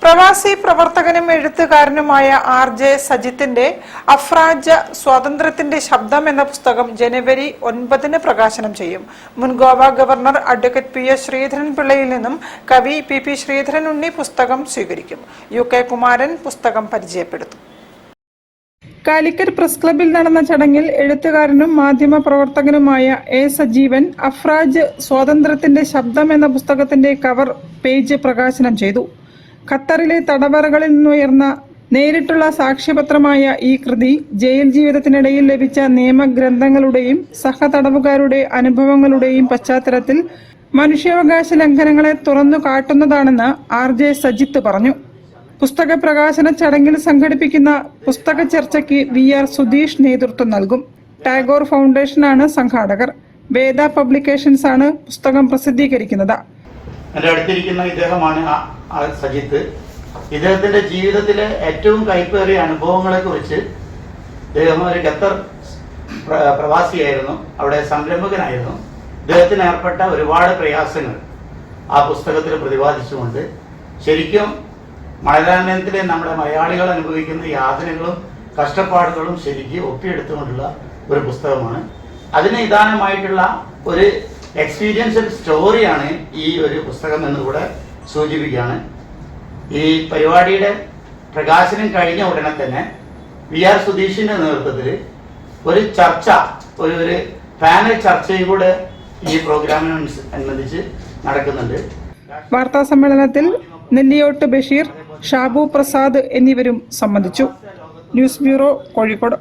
പ്രവാസി പ്രവർത്തകനും എഴുത്തുകാരനുമായ ആർ.ജെ. സജിത്തിന്റെ അഫ്രാജ് സ്വാതന്ത്ര്യത്തിന്റെ ശബ്ദം എന്ന പുസ്തകം ജനുവരി 9 പ്രകാശനം ചെയ്യും. മുൻ ഗോവ ഗവർണർ അഡ്വക്കേറ്റ് പി.എസ്. ശ്രീധരൻപിള്ളയിൽ നിന്നും കവി പി. ശ്രീധരൻ ഉണ്ണി പുസ്തകം സ്വീകരിക്കും. യു.കെ. കുമാരൻ പുസ്തകം പരിചയപ്പെടുത്തും. കാലിക്കറ്റ് പ്രസ് ക്ലബ്ബിൽ നടന്ന ചടങ്ങിൽ എഴുത്തുകാരനും മാധ്യമ പ്രവർത്തകനുമായ എ. സജീവൻ അഫ്രാജ് സ്വാതന്ത്ര്യത്തിന്റെ ശബ്ദം എന്ന പുസ്തകത്തിന്റെ കവർ പേജ് പ്രകാശനം ചെയ്തു. ഖത്തറിലെ തടവറകളിൽ നിന്നുയർന്ന നേരിട്ടുള്ള സാക്ഷ്യപത്രമായ ഈ കൃതി ജയിൽ ജീവിതത്തിനിടയിൽ ലഭിച്ച നിയമഗ്രന്ഥങ്ങളുടെയും സഹതടവുകാരുടെ അനുഭവങ്ങളുടെയും പശ്ചാത്തലത്തിൽ മനുഷ്യാവകാശ ലംഘനങ്ങളെ തുറന്നു കാട്ടുന്നതാണെന്ന് ആർ.ജെ. സജിത്ത് പറഞ്ഞു. പുസ്തക പ്രകാശന ചടങ്ങിൽ സംഘടിപ്പിക്കുന്ന പുസ്തക ചർച്ചയ്ക്ക് വി.ആർ. സുധീഷ് നേതൃത്വം നൽകും. ടാഗോർ ഫൗണ്ടേഷനാണ് സംഘാടകർ. വേദ പബ്ലിക്കേഷൻസ് ആണ് പുസ്തകം പ്രസിദ്ധീകരിക്കുന്നത്. എൻ്റെ അടുത്തിരിക്കുന്ന ഇദ്ദേഹമാണ് സജിത്ത്. ഇദ്ദേഹത്തിന്റെ ജീവിതത്തിലെ ഏറ്റവും കൈപ്പേറിയ അനുഭവങ്ങളെ കുറിച്ച് ഇദ്ദേഹം ഒരു ഖത്തർ പ്രവാസിയായിരുന്നു, അവിടെ സംരംഭകനായിരുന്നു. ഇദ്ദേഹത്തിന് ഏർപ്പെട്ട ഒരുപാട് പ്രയാസങ്ങൾ ആ പുസ്തകത്തിൽ പ്രതിപാദിച്ചുകൊണ്ട് ശരിക്കും മലയാളത്തിലെ നമ്മുടെ മലയാളികൾ അനുഭവിക്കുന്ന യാതനകളും കഷ്ടപ്പാടുകളും ശരിക്കും ഒപ്പിയെടുത്തുകൊണ്ടുള്ള ഒരു പുസ്തകമാണ്. അതിന് നിദാനമായിട്ടുള്ള ഒരു എക്സ്പീരിയൻഷ്യൽ സ്റ്റോറിയാണ് ഈ ഒരു പുസ്തകം എന്നുകൂടെ സൂചിപ്പിക്കുകയാണ്. ഈ പരിപാടിയുടെ പ്രകാശനം കഴിഞ്ഞ ഉടനെ തന്നെ വി.ആർ. സുധീഷിന്റെ നേതൃത്വത്തിൽ ഒരു ചർച്ച, ഒരു പാനൽ ചർച്ചയും കൂടെ ഈ പ്രോഗ്രാമിനനുബന്ധിച്ച് നടക്കുന്നുണ്ട്. വാർത്താ സമ്മേളനത്തിൽ നെല്ലിയോട്ട് ബഷീർ, ഷാബു പ്രസാദ് എന്നിവരും സംബന്ധിച്ചു. News bureau, Kozhikode.